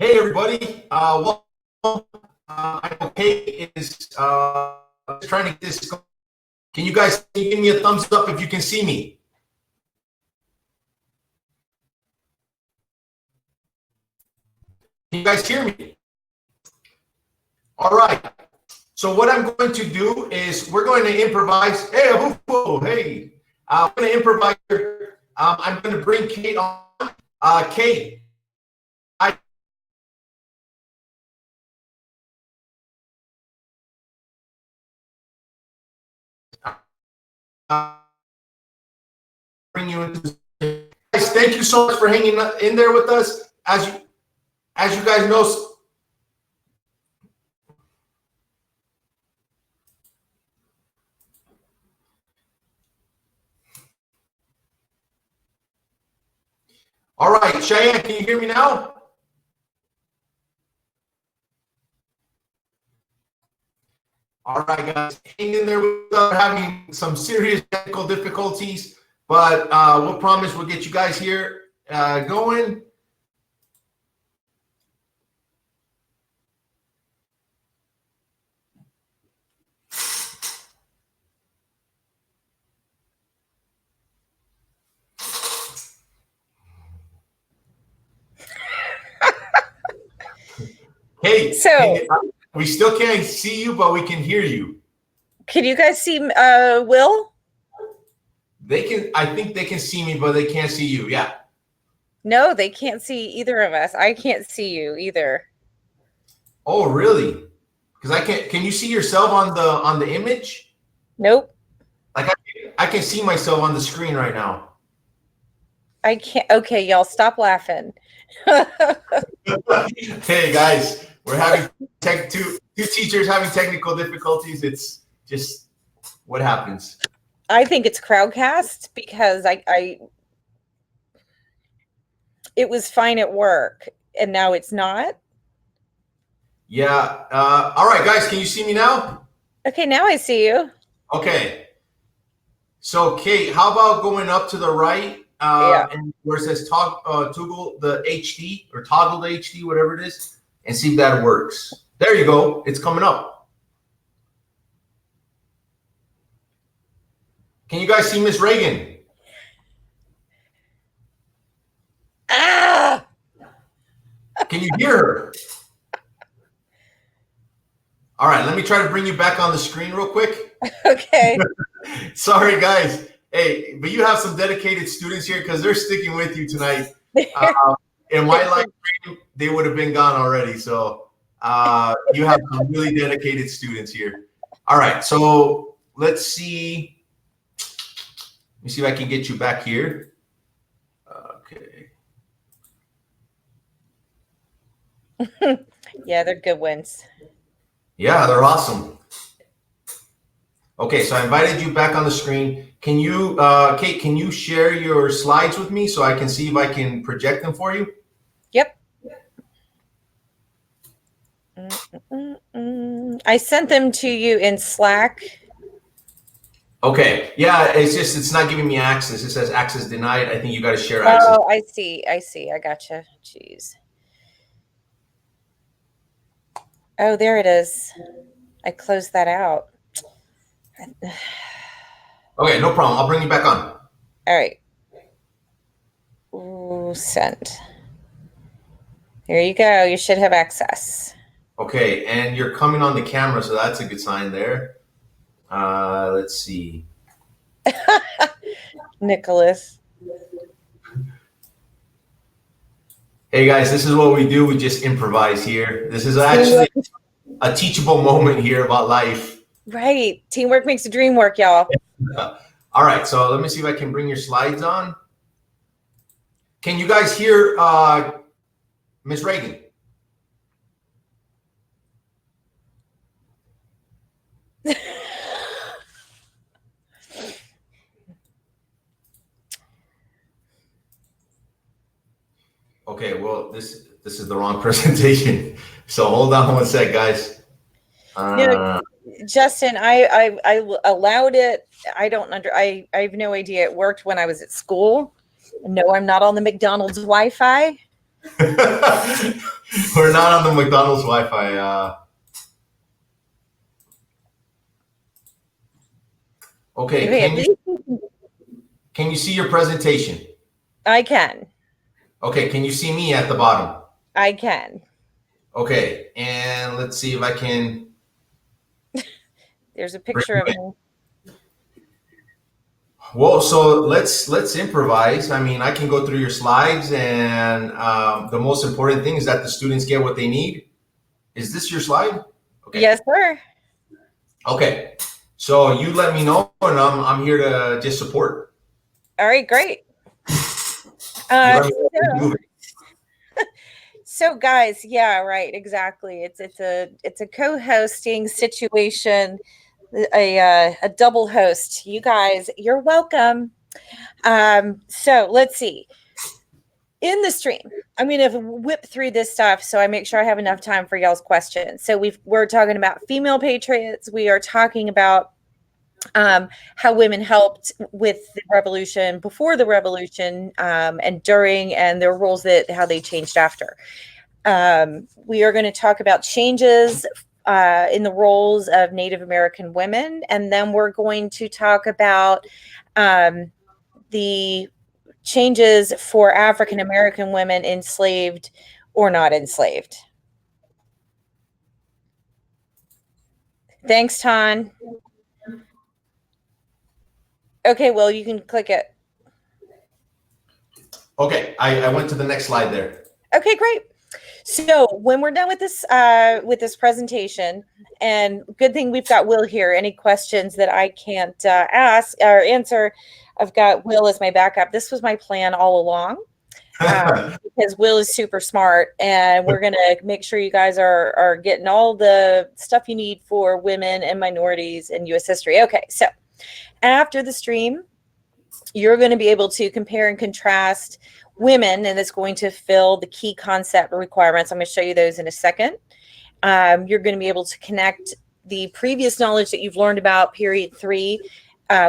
Hey everybody, welcome. I know Kate is trying to get this going. Can you guys give me a thumbs up if you can see me? Can you guys hear me? All right. So what I'm going to do is we're going to improvise. Hey, hey. I'm going to improvise. I'm going to bring Kate on. Kate. Bring you into guys, thank you so much for hanging in there with us. As you guys know, all right, Cheyenne, can you hear me now? All right, guys, hang in there. We're having some serious technical difficulties, but we'll promise we'll get you guys here going. Hey, so we still can't see you, but we can hear you. Can you guys see Will? They can. I think they can see me, but they can't see you. Yeah. No, they can't see either of us. I can't see you either. Oh, really? Because I can't. Can you see yourself on the image? Nope. Like I can see myself on the screen right now. I can't. Okay, y'all stop laughing. Hey guys, we're having two teachers having technical difficulties. It's just what happens. I think it's Crowdcast because it was fine at work and now it's not. Yeah. All right, guys, can you see me now? Okay, now I see you. Okay. So Kate, how about going up to the right and where it says toggle the HD or toggle the HD, whatever it is, and see if that works. There you go. It's coming up. Can you guys see Miss Reagan? Ah! Can you hear her? All right, let me try to bring you back on the screen real quick. Okay. Sorry, guys. Hey, but you have some dedicated students here because they're sticking with you tonight. In my life, they would have been gone already. So you have some really dedicated students here. All right, so let's see. Let me see if I can get you back here. Okay. Yeah, they're good ones. Yeah, they're awesome. Okay, so I invited you back on the screen. Can you, Kate, can you share your slides with me so I can see if I can project them for you? Yep. I sent them to you in Slack. Okay. Yeah, it's not giving me access. It says access denied. I think you got to share access. Oh, I see. I gotcha. Jeez. Oh, there it is. I closed that out. Okay, no problem. I'll bring you back on. All right. Ooh, send. There you go. You should have access. Okay, and you're coming on the camera, so that's a good sign there. Let's see. Nicholas. Hey guys, this is what we do. We just improvise here. This is actually a teachable moment here about life. Right. Teamwork makes the dream work, y'all. All right, so let me see if I can bring your slides on. Can you guys hear Ms. Reagan? Okay, well, this is the wrong presentation. So hold on one sec, guys. No, Justin, I allowed it. I have no idea. It worked when I was at school. No, I'm not on the McDonald's Wi-Fi. We're not on the McDonald's Wi-Fi. Okay, can you see your presentation? I can. Okay, can you see me at the bottom? I can. Okay, and let's see if I can. There's a picture of me. Well, so let's improvise. I mean, I can go through your slides, and the most important thing is that the students get what they need. Is this your slide? Okay. Yes, sir. Okay, so you let me know, and I'm here to just support. All right, great. So guys, yeah, right, exactly. It's a co-hosting situation, a double host. You guys, you're welcome. So let's see. In the stream, I'm going to whip through this stuff so I make sure I have enough time for y'all's questions. So we're talking about female patriots. We are talking about how women helped with the revolution, before the revolution, and during, and their roles how they changed after. We are going to talk about changes in the roles of Native American women, and then we're going to talk about the changes for African American women enslaved or not enslaved. Thanks, Ton. Okay, well, you can click it. Okay, I went to the next slide there. Okay, great. So when we're done with this presentation, and good thing we've got Will here. Any questions that I can't ask or answer, I've got Will as my backup. This was my plan all along, because Will is super smart, and we're gonna make sure you guys are getting all the stuff you need for women and minorities in U.S. history. Okay, so after the stream, you're going to be able to compare and contrast women, and it's going to fill the key concept requirements. I'm going to show you those in a second. You're going to be able to connect the previous knowledge that you've learned about period 3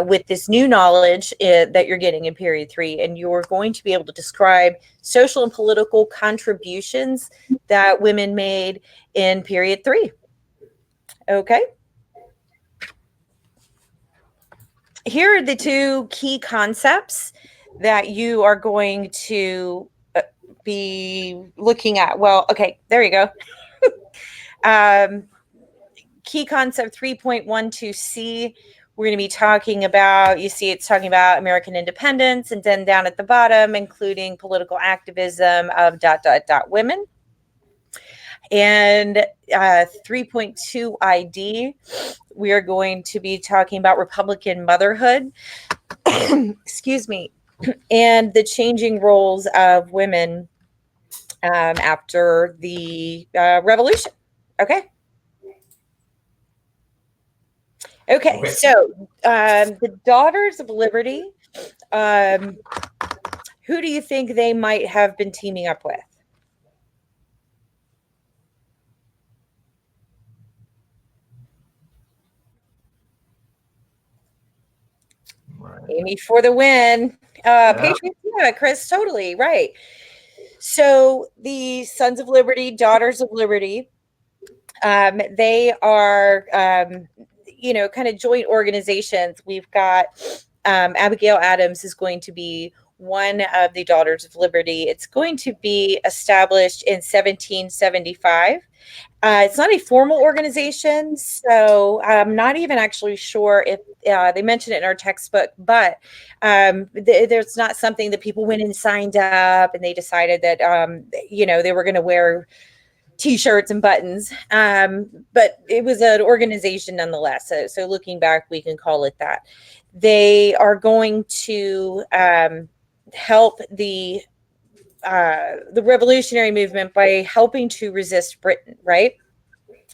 with this new knowledge that you're getting in period 3, and you're going to be able to describe social and political contributions that women made in period 3. Okay. Here are the two key concepts that you are going to be looking at. Well, okay, there you go. Key concept 3.12c, we're going to be talking about, you see it's talking about American independence, and then down at the bottom, including political activism of ... women. And 3.2 ID, we are going to be talking about Republican motherhood, excuse me, and the changing roles of women after the revolution. Okay. Okay, so the Daughters of Liberty, who do you think they might have been teaming up with? Right. Amy for the win. Patriots, yeah, Chris, totally, right. So the Sons of Liberty, Daughters of Liberty, they are, kind of joint organizations. We've got Abigail Adams is going to be one of the Daughters of Liberty. It's going to be established in 1775. It's not a formal organization, so I'm not even actually sure if they mentioned it in our textbook, but there's not something that people went and signed up and they decided that, they were going to wear T-shirts and buttons, but it was an organization nonetheless. So looking back, we can call it that. They are going to help the revolutionary movement by helping to resist Britain, right?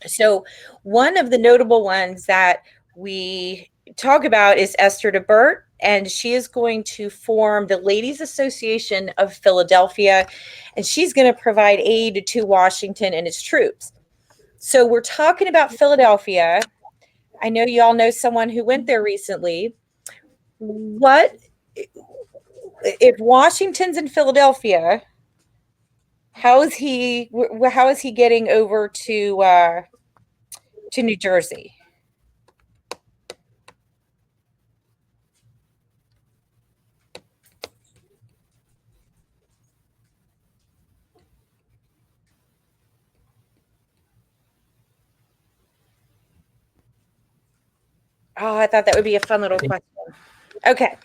So one of the notable ones that we talk about is Esther de Burt, and she is going to form the Ladies Association of Philadelphia, and she's going to provide aid to Washington and its troops. So we're talking about Philadelphia. I know you all know someone who went there recently. What if Washington's in Philadelphia? How is he? How is he getting over to New Jersey? Oh, I thought that would be a fun little question. Okay.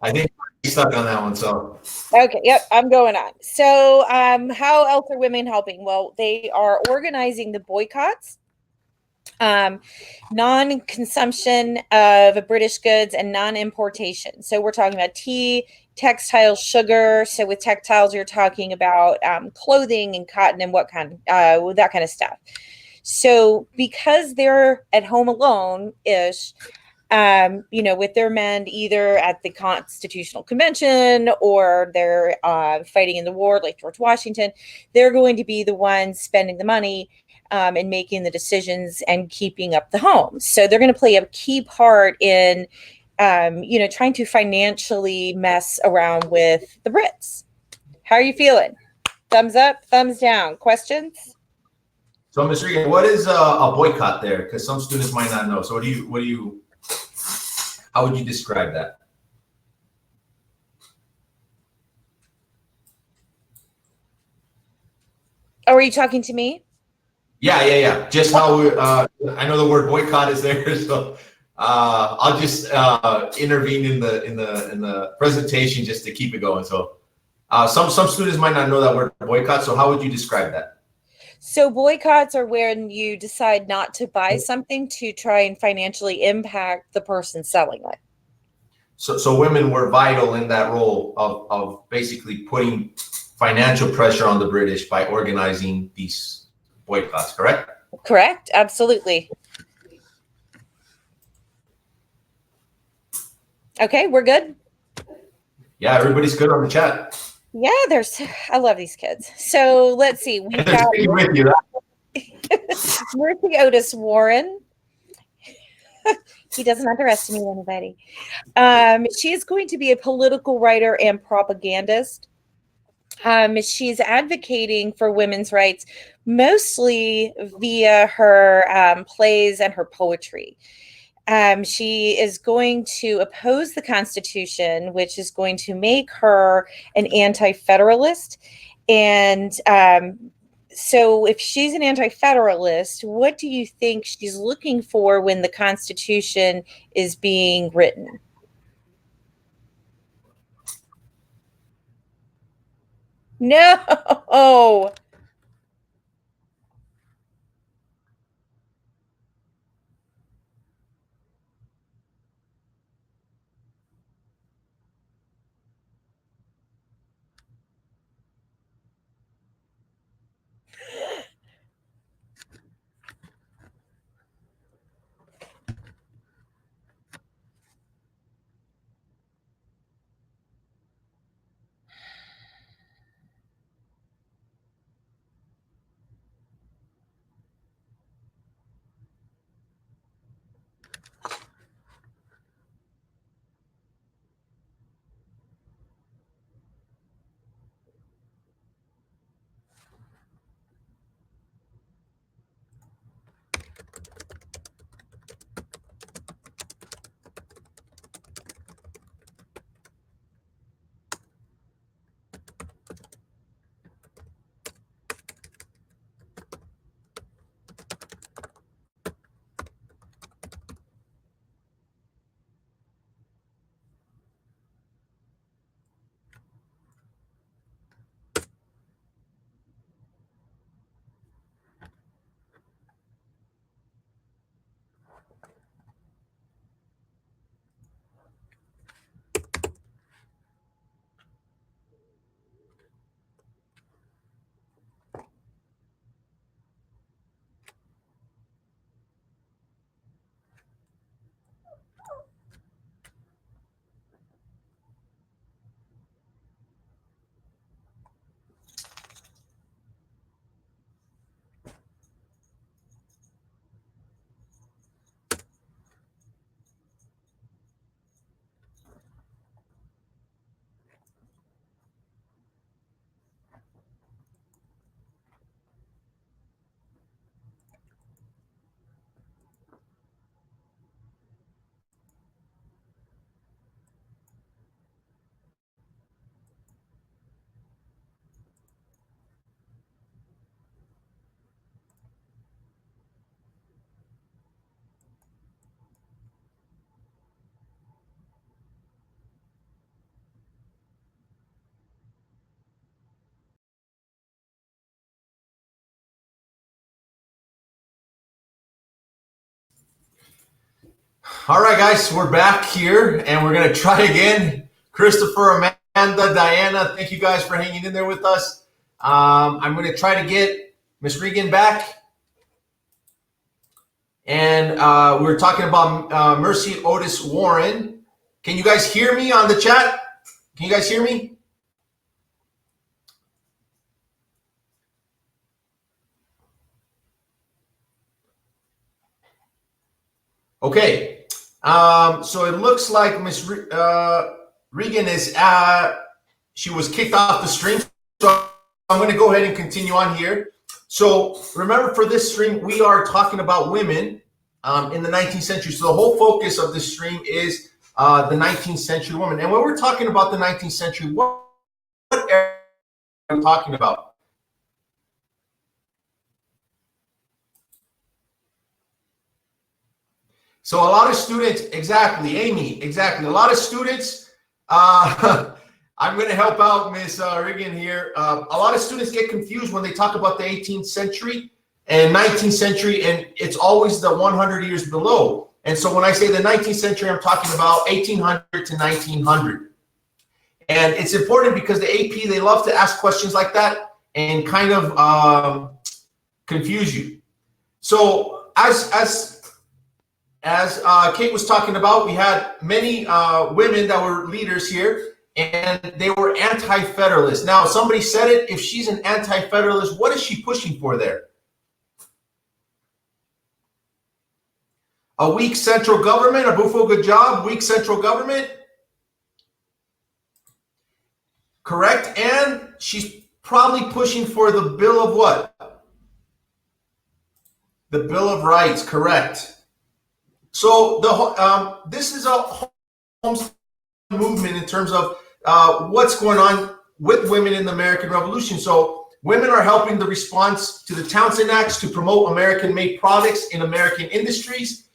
I think you're stuck on that one. So Okay. Yep. I'm going on. So, how else are women helping? Well, they are organizing the boycotts, non-consumption of British goods, and non-importation. So we're talking about tea, textiles, sugar. So with textiles, you're talking about clothing and cotton and what kind, that kind of stuff. So because they're at home alone ish, with their men either at the Constitutional Convention or they're fighting in the war, like George Washington, they're going to be the ones spending the money and making the decisions and keeping up the home. So they're going to play a key part in, trying to financially mess around with the Brits. How are you feeling? Thumbs up, thumbs down. Questions? So, Ms. Regan, what is a boycott there? Because some students might not know. So, how would you describe that? Oh, are you talking to me? Yeah. Just how I know the word boycott is there, so I'll just intervene in the presentation just to keep it going. So, some students might not know that word boycott. So, how would you describe that? So boycotts are when you decide not to buy something to try and financially impact the person selling it. So women were vital in that role of basically putting financial pressure on the British by organizing these boycotts, correct? Correct. Absolutely. Okay, we're good. Yeah, everybody's good on the chat. Yeah, I love these kids. So let's see. We've got with you. Mercy Otis Warren. He doesn't underestimate anybody. She is going to be a political writer and propagandist. She's advocating for women's rights mostly via her plays and her poetry. She is going to oppose the Constitution, which is going to make her an anti-federalist. And so if she's an anti-federalist, what do you think she's looking for when the Constitution is being written? No. All right, guys, we're back here, and we're going to try again. Christopher, Amanda, Diana, thank you guys for hanging in there with us. I'm going to try to get Miss Regan back. And we're talking about Mercy Otis Warren. Can you guys hear me on the chat? Can you guys hear me? Okay. So it looks like Miss Regan is she was kicked off the stream. So I'm going to go ahead and continue on here. So remember, for this stream, we are talking about women in the 19th century. So the whole focus of this stream is the 19th century woman. And when we're talking about the 19th century, what era are we talking about? So a lot of students, exactly, Amy, exactly. A lot of students, I'm going to help out Miss Regan here. A lot of students get confused when they talk about the 18th century and 19th century, and it's always the 100 years below. And so when I say the 19th century, I'm talking about 1800 to 1900. And it's important because the AP, they love to ask questions like that and kind of confuse you. So as Kate was talking about, we had many women that were leaders here, and they were anti-federalist. Now, somebody said it, if she's an anti-federalist, what is she pushing for there? A weak central government? Abufo, good job. Weak central government. Correct. And she's probably pushing for the Bill of what? The Bill of Rights. Correct. So this is a homespun movement in terms of what's going on with women in the American Revolution. So women are helping the response to the Townsend Acts to promote American-made products in American industries.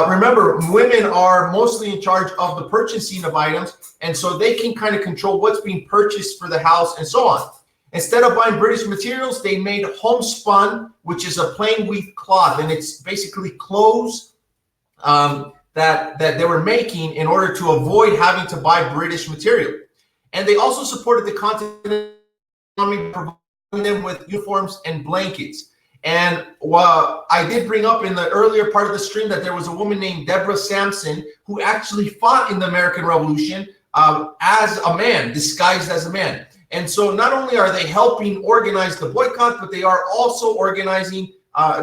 Remember, women are mostly in charge of the purchasing of items, and so they can kind of control what's being purchased for the house and so on. Instead of buying British materials, they made homespun, which is a plain weave cloth, and it's basically clothes that they were making in order to avoid having to buy British material. And they also supported the continental army, providing them with uniforms and blankets. And I did bring up in the earlier part of the stream that there was a woman named Deborah Sampson who actually fought in the American Revolution as a man, disguised as a man. And so not only are they helping organize the boycott, but they are also organizing,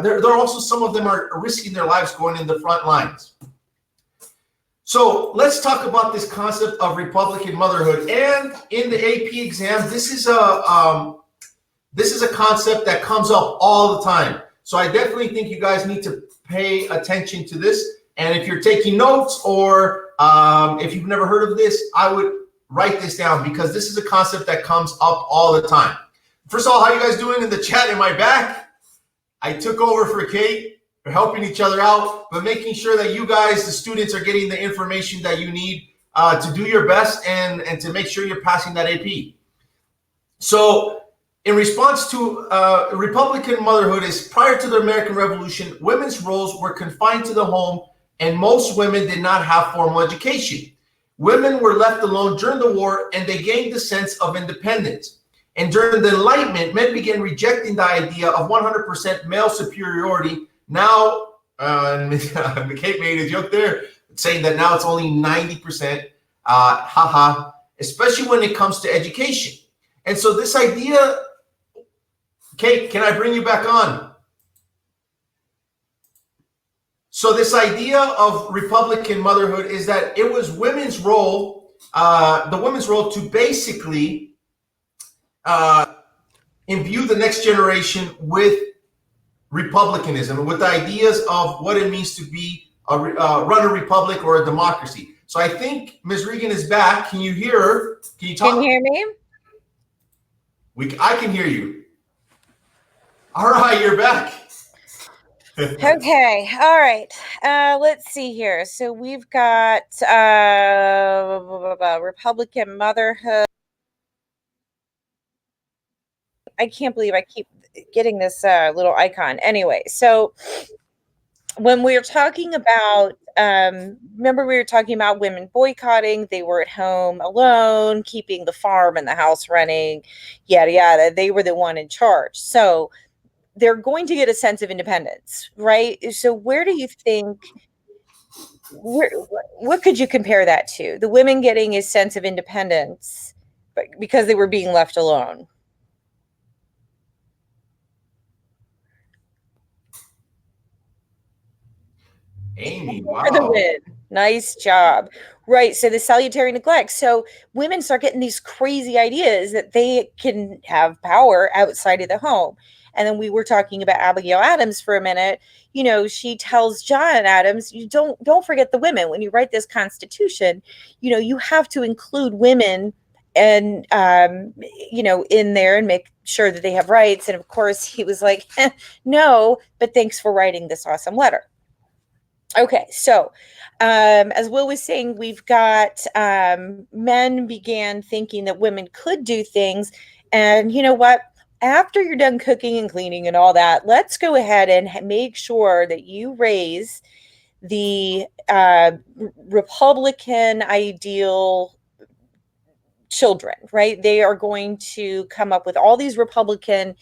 they're also, some of them are risking their lives going in the front lines. So let's talk about this concept of Republican motherhood. And in the AP exam, this is a concept that comes up all the time. So I definitely think you guys need to pay attention to this. And if you're taking notes, or if you've never heard of this, I would write this down, because this is a concept that comes up all the time. First of all, how you guys doing in the chat? Am I back? I took over for Kate. We're helping each other out, but making sure that you guys, the students, are getting the information that you need to do your best and to make sure you're passing that AP. So in response to Republican motherhood, is prior to the American Revolution, women's roles were confined to the home, and most women did not have formal education. Women were left alone during the war, and they gained a sense of independence. And during the Enlightenment, men began rejecting the idea of 100% male superiority. Now, Kate made a joke there, saying that now it's only 90%, especially when it comes to education. And so this idea, Kate, can I bring you back on? So this idea of Republican motherhood is that it was women's role, the women's role to basically imbue the next generation with republicanism, with the ideas of what it means to be run a republic or a democracy. So I think Ms. Regan is back. Can you hear her? Can you talk? Can you hear me? I can hear you. All right, you're back. Okay. All right. Let's see here. So we've got Republican motherhood. I can't believe I keep getting this little icon. Anyway, so when we're talking about remember we were talking about women boycotting. They were at home alone, keeping the farm and the house running, yada, yada. They were the one in charge. So they're going to get a sense of independence, right? So where do you think, what could you compare that to? The women getting a sense of independence because they were being left alone. Amy, For the wow. win. Nice job. Right. So the salutary neglect. So women start getting these crazy ideas that they can have power outside of the home. And then we were talking about Abigail Adams for a minute. You know, she tells John Adams, you don't forget the women. When you write this constitution, you know, you have to include women and you know, in there and make sure that they have rights. And of course he was like, no, but thanks for writing this awesome letter. Okay, so as Will was saying, we've got men began thinking that women could do things. And you know what? After you're done cooking and cleaning and all that, let's go ahead and make sure that you raise the Republican ideal children, right? They are going to come up with all these Republican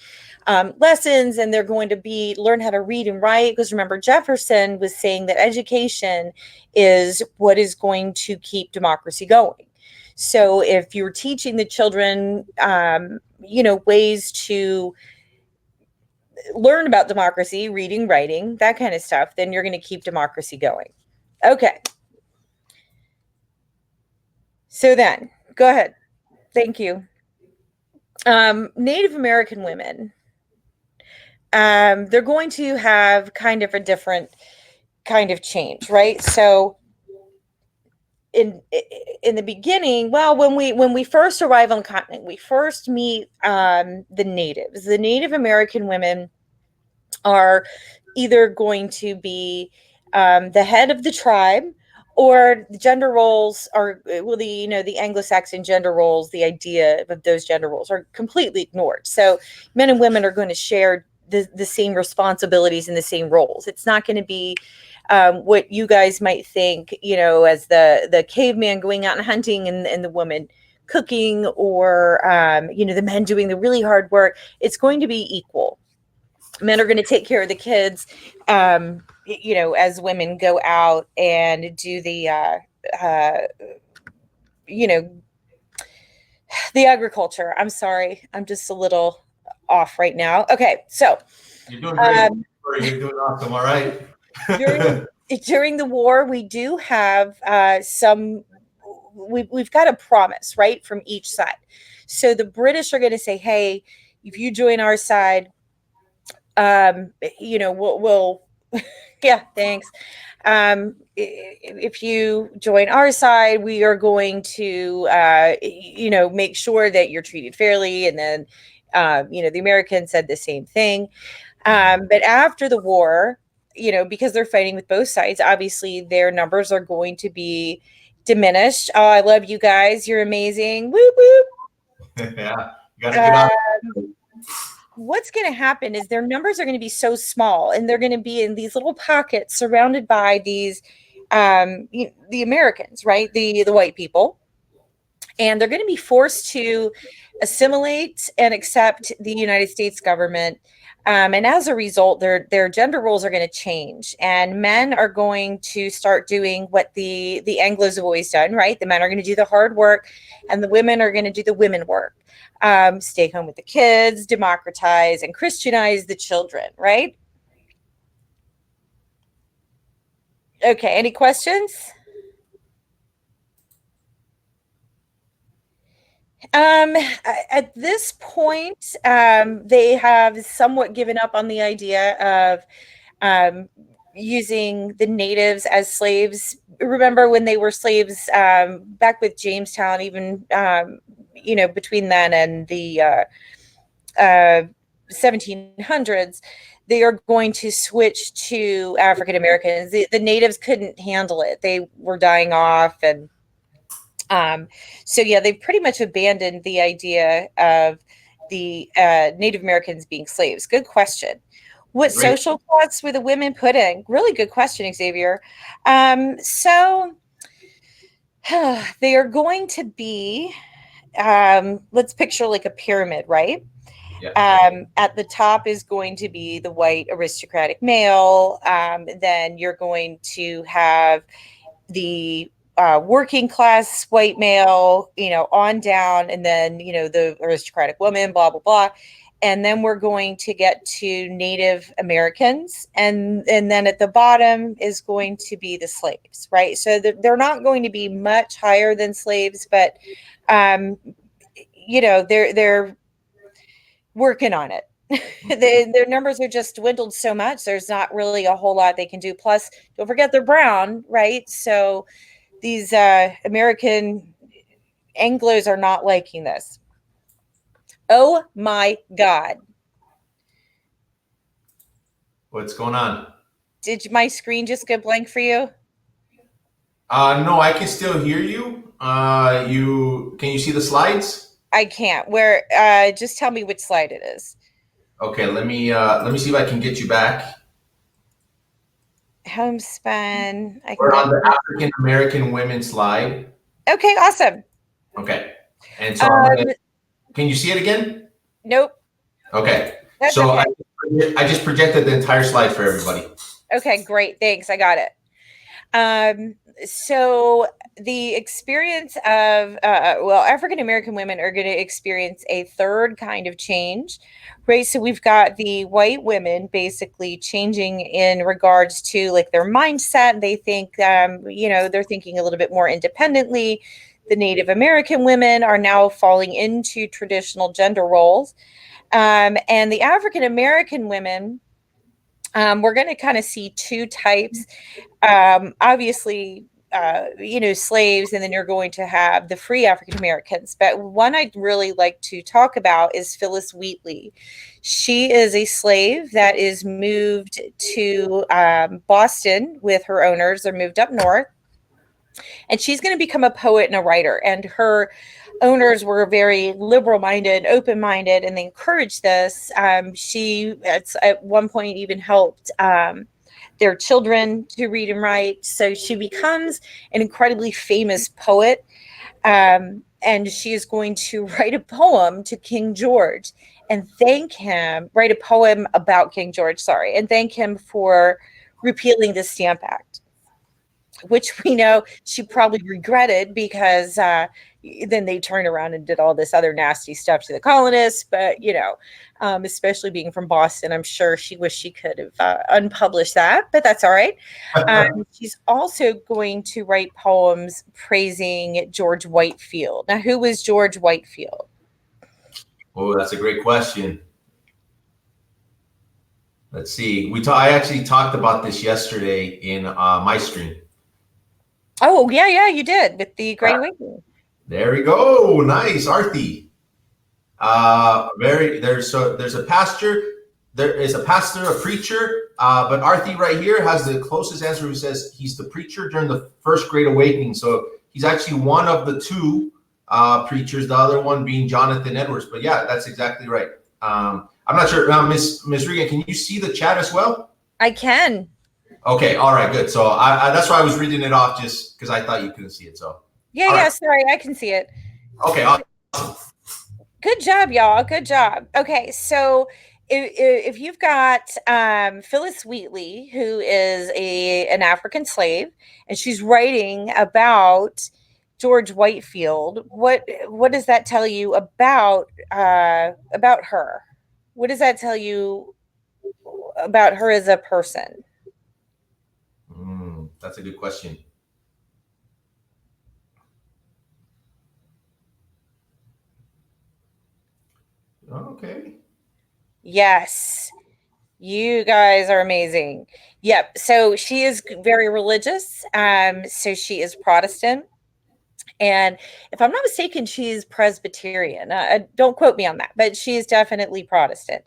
lessons, and they're going to learn how to read and write. Because remember, Jefferson was saying that education is what is going to keep democracy going. So if you're teaching the children, you know, ways to learn about democracy, reading, writing, that kind of stuff, then you're going to keep democracy going. Okay. So then, go ahead. Thank you. Native American women, they're going to have kind of a different kind of change, right? So in the beginning, well, when we first arrive on the continent, we first meet the natives. The Native American women are either going to be the head of the tribe, or the gender roles are, well, the Anglo-Saxon gender roles, the idea of those gender roles are completely ignored. So men and women are going to share the same responsibilities and the same roles. It's not going to be what you guys might think, you know, as the caveman going out and hunting and the woman cooking, or you know, the men doing the really hard work. It's going to be equal. Men are going to take care of the kids, you know, as women go out and do the, you know, the agriculture. I'm sorry. I'm just a little off right now. Okay. So You're doing great. You're doing awesome. All right. during the war, we do have we've got a promise, right, from each side. So the British are going to say, hey, if you join our side, you know, we'll yeah, thanks. If you join our side, we are going to, you know, make sure that you're treated fairly. And then, you know, the Americans said the same thing. But after the war, you know, because they're fighting with both sides, obviously their numbers are going to be diminished. Oh, I love you guys. You're amazing. Whoop, whoop. Yeah, you gotta get out. What's going to happen is their numbers are going to be so small, and they're going to be in these little pockets surrounded by these the Americans, right? The white people. And they're going to be forced to assimilate and accept the United States government. And as a result, their gender roles are going to change, and men are going to start doing what the Anglos have always done, right? The men are going to do the hard work, and the women are going to do the women work. Stay home with the kids, democratize and Christianize the children, right? Okay, any questions? At this point, they have somewhat given up on the idea of using the natives as slaves. Remember when they were slaves back with Jamestown, even you know, between then and the 1700s, they are going to switch to African Americans. The natives couldn't handle it; they were dying off, and so yeah, they've pretty much abandoned the idea of the Native Americans being slaves. Good question. What Great. social class were the women put in? Really good question, Xavier. So they are going to be, let's picture like a pyramid, right? Yeah. At the top is going to be the white aristocratic male. Then you're going to have the working class white male, on down, and then, the aristocratic woman, blah, blah, blah. And then we're going to get to Native Americans. And then at the bottom is going to be the slaves, right? So they're not going to be much higher than slaves, but, they're working on it. Their numbers are just dwindled so much. There's not really a whole lot they can do. Plus, don't forget they're brown, right? So these American Anglos are not liking this. Oh my God. What's going on? Did my screen just go blank for you? No, I can still hear you. Can you see the slides? I can't. Just tell me which slide it is. Okay, let me see if I can get you back. Homespun. We're on the African American women slide. Okay, awesome. Okay, and so can you see it again? Nope. Okay. That's so okay. I just projected the entire slide for everybody. Okay, great. Thanks. I got it. So the experience of, African American women are going to experience a third kind of change, right? So we've got the white women basically changing in regards to like their mindset. They think, they're thinking a little bit more independently. The Native American women are now falling into traditional gender roles. And the African American women, we're going to kind of see two types. Obviously, slaves, and then you're going to have the free African Americans. But one I'd really like to talk about is Phyllis Wheatley. She is a slave that is moved to Boston with her owners. They're moved up north. And she's going to become a poet and a writer. And her owners were very liberal-minded, open-minded, and they encouraged this. She, at one point, even helped their children to read and write. So she becomes an incredibly famous poet. And she is going to write a poem to King George and write a poem about King George, and thank him for repealing the Stamp Act, which we know she probably regretted because then they turned around and did all this other nasty stuff to the colonists. But, especially being from Boston, I'm sure she wished she could have unpublished that, but that's all right. She's also going to write poems praising George Whitefield. Now, who was George Whitefield? Oh, that's a great question. Let's see. I actually talked about this yesterday in my stream. Oh, yeah, you did with the Great Awakening. There we go. Nice, Arthi. There's a pastor. There is a pastor, a preacher, but Arthi right here has the closest answer. Who says he's the preacher during the First Great Awakening. So he's actually one of the two preachers. The other one being Jonathan Edwards. But yeah, that's exactly right. I'm not sure, Miss Regan. Can you see the chat as well? I can. Okay, all right, good. So I that's why I was reading it off, just because I thought you couldn't see it. So yeah, right. Sorry, I can see it. Okay, awesome. Good job, y'all. Good job. Okay, so if you've got Phyllis Wheatley, who is an African slave, and she's writing about George Whitefield, what does that tell you about her? What does that tell you about her as a person? That's a good question. Okay. Yes. You guys are amazing. Yep. So she is very religious. So she is Protestant. And if I'm not mistaken, she's Presbyterian. Don't quote me on that, but she is definitely Protestant.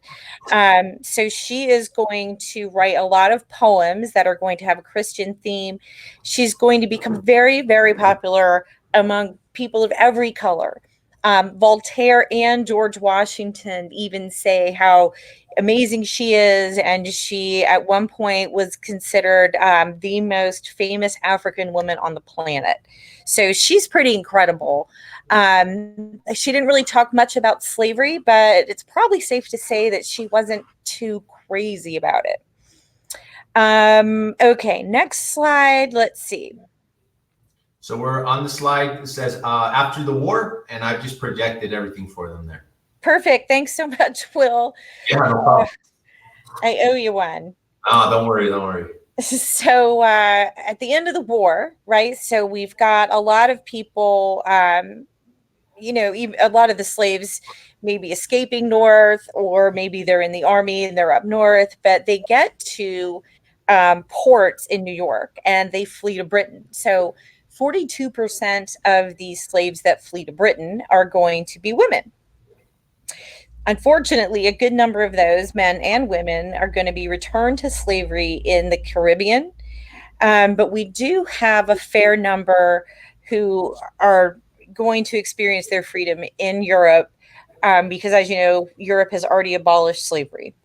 So she is going to write a lot of poems that are going to have a Christian theme. She's going to become very, very popular among people of every color. Voltaire and George Washington even say how amazing she is. And she, at one point, was considered the most famous African woman on the planet. So she's pretty incredible. She didn't really talk much about slavery, but it's probably safe to say that she wasn't too crazy about it. Okay, next slide. Let's see. So we're on the slide. It says after the war, and I've just projected everything for them there. Perfect. Thanks so much, Will. Yeah, no problem. I owe you one. Oh, don't worry, don't worry. So at the end of the war, right? So we've got a lot of people, even a lot of the slaves maybe escaping north, or maybe they're in the army and they're up north, but they get to ports in New York and they flee to Britain. So 42% of these slaves that flee to Britain are going to be women. Unfortunately, a good number of those, men and women, are going to be returned to slavery in the Caribbean. But we do have a fair number who are going to experience their freedom in Europe, because, as you know, Europe has already abolished slavery.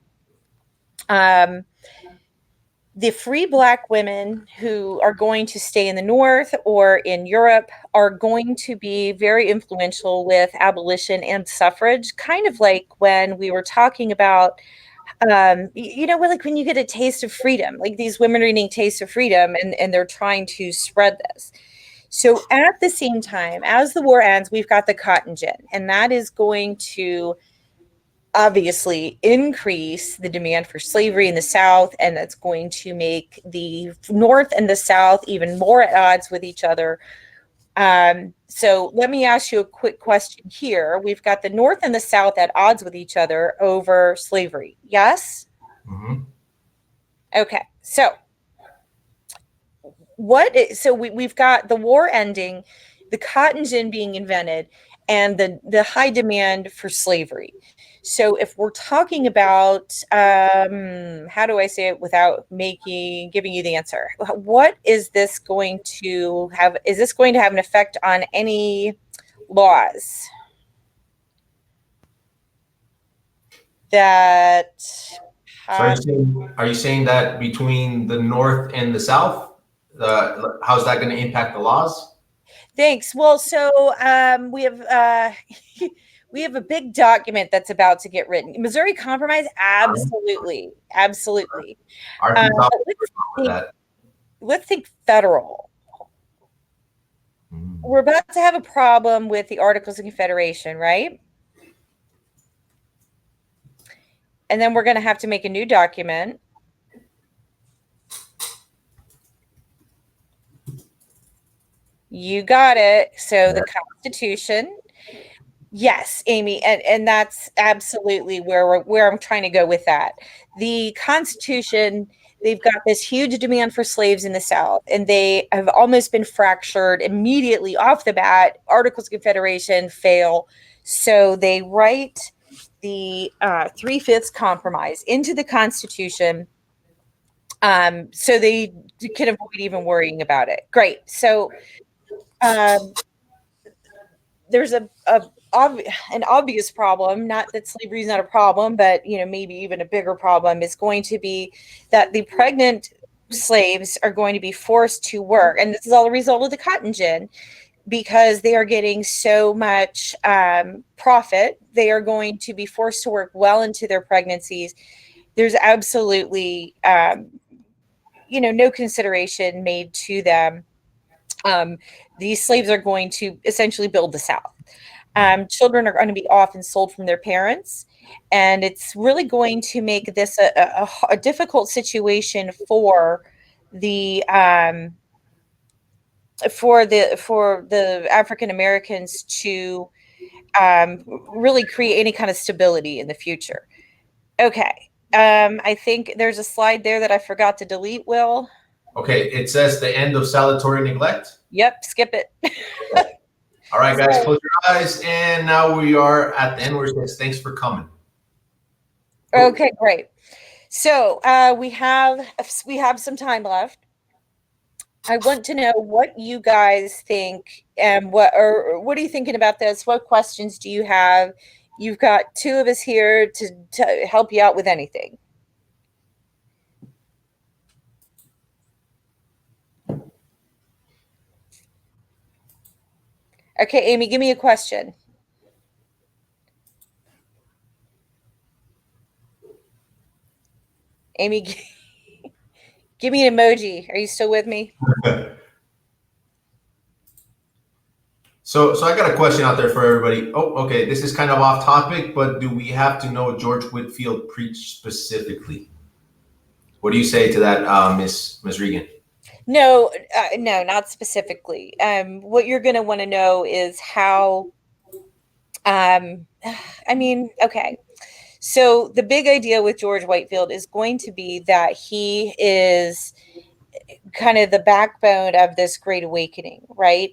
The free Black women who are going to stay in the North or in Europe are going to be very influential with abolition and suffrage, kind of like when we were talking about, like when you get a taste of freedom, like these women are eating taste of freedom, and they're trying to spread this. So at the same time, as the war ends, we've got the cotton gin, and that is going to obviously increase the demand for slavery in the South, and that's going to make the North and the South even more at odds with each other. So let me ask you a quick question here. We've got the North and the South at odds with each other over slavery. Yes? Mm-hmm. Okay. So we've got the war ending, the cotton gin being invented, and the high demand for slavery. So if we're talking about, how do I say it without giving you the answer? What is this going to have? Is this going to have an effect on any laws that? So are you saying that between the North and the South, how's that going to impact the laws? Thanks. Well, so we have we have a big document that's about to get written. Missouri Compromise, absolutely. Let's think federal. We're about to have a problem with the Articles of Confederation, right? And then we're going to have to make a new document. You got it. So the Constitution. Yes, Amy, and that's absolutely where I'm trying to go with that. The Constitution, they've got this huge demand for slaves in the South, and they have almost been fractured immediately off the bat. Articles of Confederation fail, so they write the 3/5 compromise into the Constitution, so they can avoid even worrying about it. Great. So there's an obvious problem, not that slavery is not a problem, but maybe even a bigger problem is going to be that the pregnant slaves are going to be forced to work, and this is all a result of the cotton gin, because they are getting so much profit. They are going to be forced to work well into their pregnancies. There's absolutely no consideration made to them. These slaves are going to essentially build the South. Children are going to be often sold from their parents, and it's really going to make this a difficult situation for the African Americans to really create any kind of stability in the future. Okay, I think there's a slide there that I forgot to delete, Will. Okay, it says the end of salutary neglect. Yep, skip it. All right, guys, close your eyes. And now we are at the end where it says, thanks for coming. Okay, great. So we have some time left. I want to know what you guys think, and what are you thinking about this? What questions do you have? You've got two of us here to help you out with anything. Okay, Amy, give me a question. Amy, give me an emoji. Are you still with me? So I got a question out there for everybody. Oh, okay. This is kind of off topic, but do we have to know George Whitefield preached specifically? What do you say to that, Miss Regan? No, no, not specifically. What you're going to want to know is how. I mean, okay. So the big idea with George Whitefield is going to be that he is kind of the backbone of this Great Awakening, right?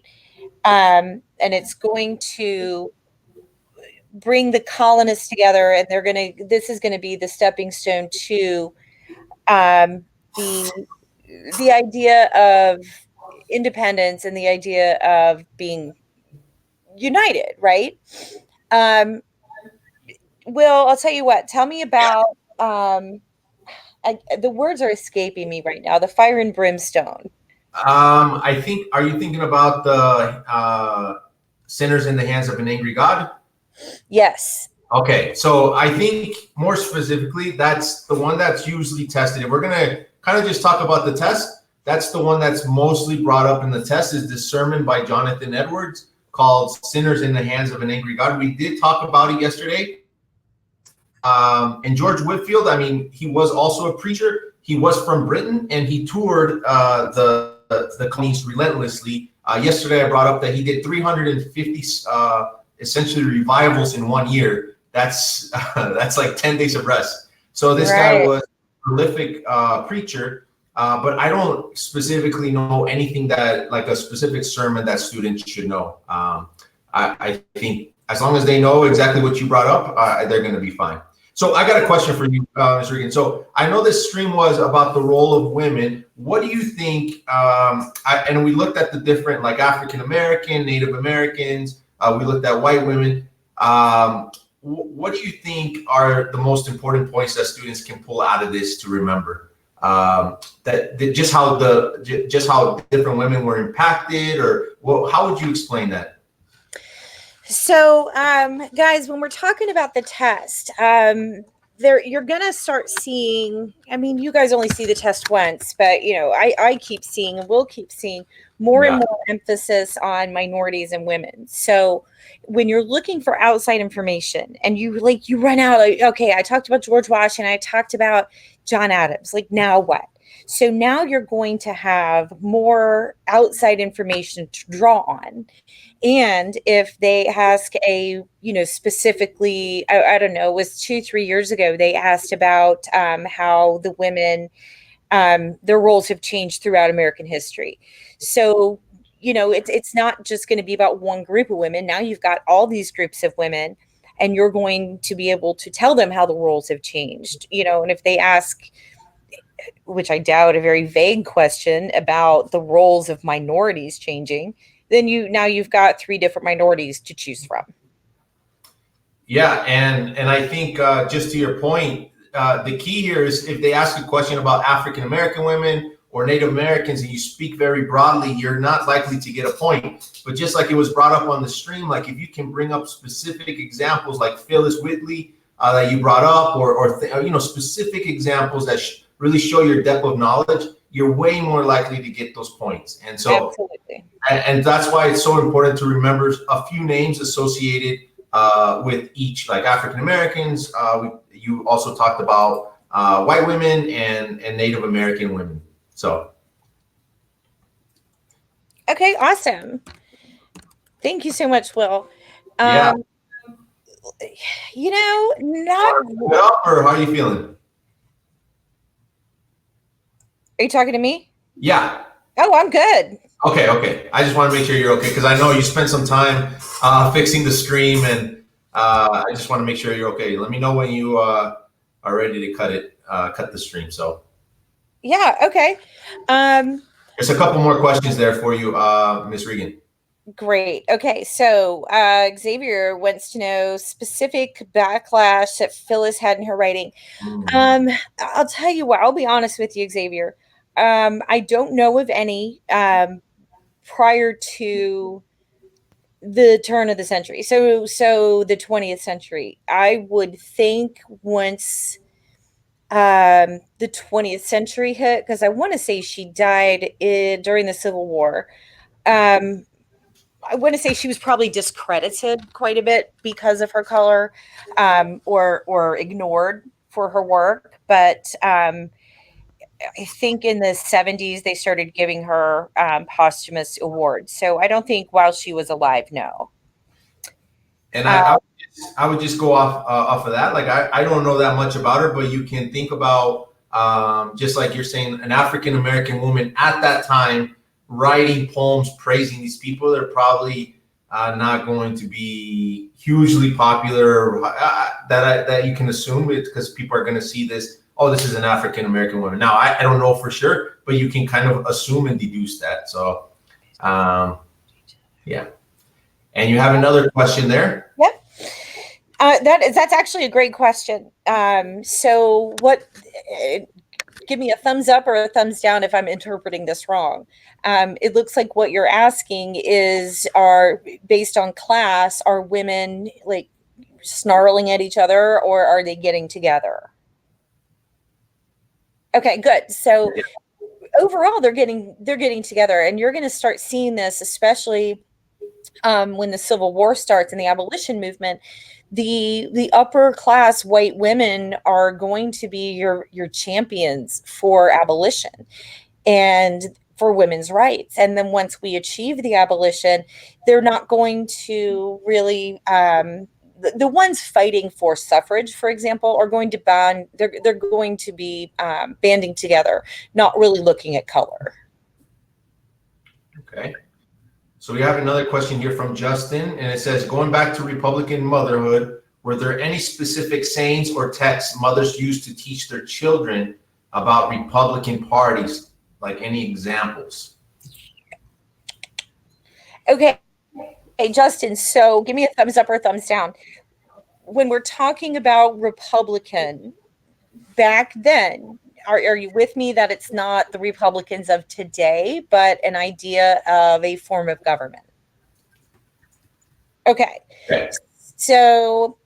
And it's going to bring the colonists together, and this is going to be the stepping stone to the idea of independence and the idea of being united, right? Will, I'll tell you what, tell me about the words are escaping me right now. The fire and brimstone. I think, are you thinking about the sinners in the hands of an angry God? Yes. Okay, so I think more specifically, that's the one that's usually tested. If we're gonna kind of just talk about the test, that's the one that's mostly brought up in the test, is this sermon by Jonathan Edwards called Sinners in the Hands of an Angry God. We did talk about it yesterday. And George Whitefield, I mean, he was also a preacher. He was from Britain, and he toured the colonies relentlessly. Yesterday, I brought up that he did 350 essentially revivals in 1 year. That's like 10 days of rest. So this guy was a prolific preacher, but I don't specifically know anything that, like a specific sermon that students should know. I think as long as they know exactly what you brought up, they're going to be fine. So I got a question for you, Ms. Regan. So I know this stream was about the role of women. What do you think? And we looked at the different, like African American, Native Americans. We looked at white women. What do you think are the most important points that students can pull out of this to remember? That just how different women were impacted, or how would you explain that? So, guys, when we're talking about the test, you're gonna start seeing. I mean, you guys only see the test once, but I keep seeing, and we'll keep seeing more and more emphasis on minorities and women. So, when you're looking for outside information, and you run out, okay, I talked about George Washington, I talked about John Adams. Like, now what? So now you're going to have more outside information to draw on. And if they ask specifically, I don't know, it was 2-3 years ago, they asked about how the women, their roles have changed throughout American history. So, it's not just going to be about one group of women. Now you've got all these groups of women, and you're going to be able to tell them how the roles have changed, and if they ask, which I doubt, a very vague question about the roles of minorities changing, then you've got 3 different minorities to choose from. Yeah, and I think just to your point, the key here is if they ask a question about African American women or Native Americans and you speak very broadly, you're not likely to get a point. But just like it was brought up on the stream, like if you can bring up specific examples like Phyllis Wheatley that you brought up, or specific examples that really show your depth of knowledge, you're way more likely to get those points. And so, absolutely. And that's why it's so important to remember a few names associated with each, like African Americans. You also talked about white women and Native American women. So. Okay, awesome. Thank you so much, Will. Yeah. Or how are you feeling? Are you talking to me? Yeah. Oh, I'm good. Okay. I just want to make sure you're okay, because I know you spent some time fixing the stream, and I just want to make sure you're okay. Let me know when you are ready to cut the stream. So. Yeah. Okay. There's a couple more questions there for you, Ms. Regan. Great. Okay, so Xavier wants to know specific backlash that Phyllis had in her writing. I'll tell you what, I'll be honest with you, Xavier. I don't know of any prior to the turn of the century. So the 20th century. I would think once the 20th century hit, because I want to say she died during the Civil War. I want to say she was probably discredited quite a bit because of her color, or ignored for her work. But I think in the 70s they started giving her posthumous awards. So I don't think while she was alive, no. And I would just go off of that. Like I don't know that much about her, but you can think about just like you're saying, an African American woman at that time writing poems praising these people. They're probably not going to be hugely popular. That you can assume it because people are going to see this. Oh, this is an African American woman. Now I don't know for sure, but you can kind of assume and deduce that. So, yeah. And you have another question there? Yep. That's actually a great question. So what, give me a thumbs up or a thumbs down if I'm interpreting this wrong. It looks like what you're asking are based on class, are women like snarling at each other or are they getting together? Okay, good. So overall they're getting together, and you're going to start seeing this, especially when the Civil War starts and the abolition movement. The upper class white women are going to be your champions for abolition and for women's rights. And then once we achieve the abolition, they're not going to really the ones fighting for suffrage, for example, are going to they're going to be banding together, not really looking at color. Okay. So we have another question here from Justin, and it says, going back to Republican motherhood, were there any specific sayings or texts mothers used to teach their children about Republican parties? Like any examples? Okay. Hey, Justin, so give me a thumbs up or a thumbs down. When we're talking about Republican, back then, are you with me that it's not the Republicans of today, but an idea of a form of government? Okay. So,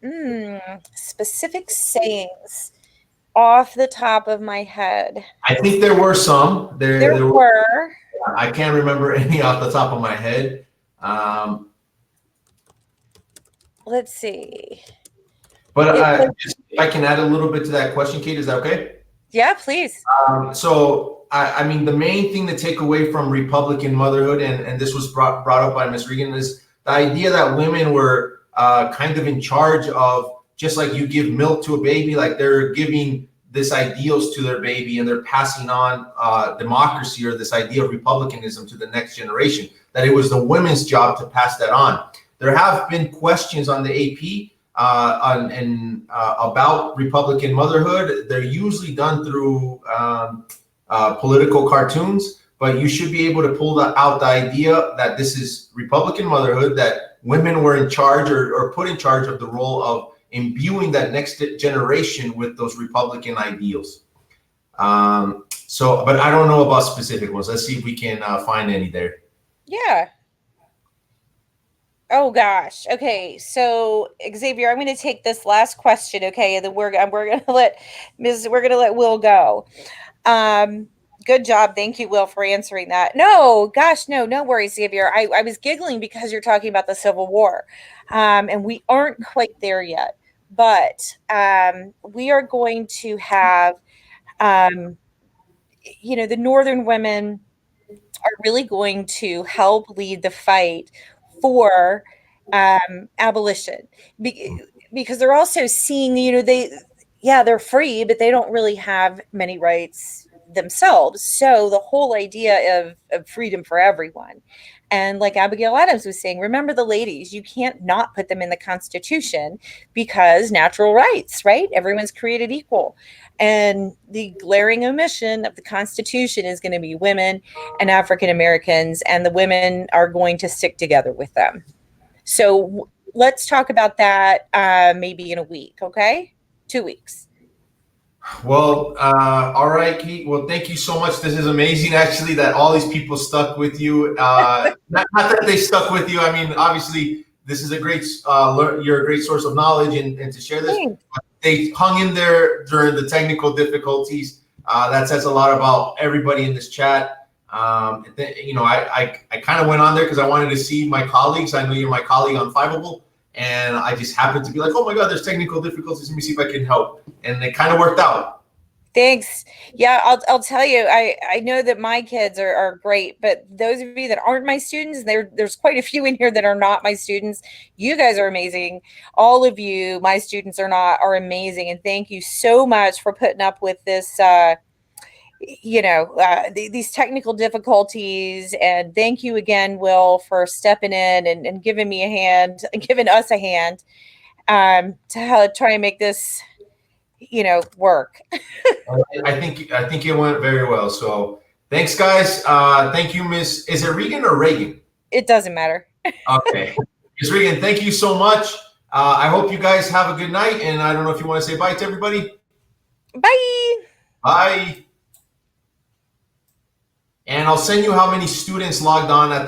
specific sayings off the top of my head. I think there were some. There were. I can't remember any off the top of my head. Let's see. But if I can add a little bit to that question, Kate, is that okay? Yeah, please. So, I mean, the main thing to take away from Republican motherhood, and this was brought up by Ms. Regan, is the idea that women were kind of in charge of, just like you give milk to a baby, like they're giving this ideals to their baby and they're passing on democracy or this idea of republicanism to the next generation, that it was the women's job to pass that on. There have been questions on the AP about Republican motherhood. They're usually done through political cartoons, but you should be able to pull out the idea that this is Republican motherhood, that women were in charge or put in charge of the role of imbuing that next generation with those Republican ideals. So, but I don't know about specific ones. Let's see if we can find any there. Yeah. Oh gosh. Okay. So Xavier, I'm going to take this last question. Okay, and then we're going to let Will go. Good job. Thank you, Will, for answering that. No, gosh, no worries, Xavier. I was giggling because you're talking about the Civil War, and we aren't quite there yet. But we are going to have, the Northern women are really going to help lead the fight for abolition, because they're also seeing, they're free, but they don't really have many rights themselves. So the whole idea of freedom for everyone. And like Abigail Adams was saying, remember the ladies, you can't not put them in the Constitution because natural rights, right? Everyone's created equal. And the glaring omission of the Constitution is going to be women and African Americans, and the women are going to stick together with them. So let's talk about that maybe in a week, okay? 2 weeks. Well, all right, Kate. Well, thank you so much. This is amazing, actually, that all these people stuck with you. Not that they stuck with you. I mean, obviously, this is a great, you're a great source of knowledge, and to share this. Thanks. They hung in there during the technical difficulties. That says a lot about everybody in this chat. You know, I kind of went on there because I wanted to see my colleagues. I know you're my colleague on Fiveable. And I just happened to be like, oh my God, there's technical difficulties. Let me see if I can help. And it kind of worked out. Thanks. Yeah, I'll tell you, I know that my kids are great, but those of you that aren't my students, there's quite a few in here that are not my students. You guys are amazing. All of you, my students are amazing. And thank you so much for putting up with this, these technical difficulties. And thank you again, Will, for stepping in and giving me a hand, giving us a hand to try and make this, work. I think it went very well. So thanks, guys. Thank you, Miss. Is it Regan or Reagan? It doesn't matter. Okay, Miss Regan, thank you so much. I hope you guys have a good night. And I don't know if you want to say bye to everybody. Bye. Bye. And I'll send you how many students logged on at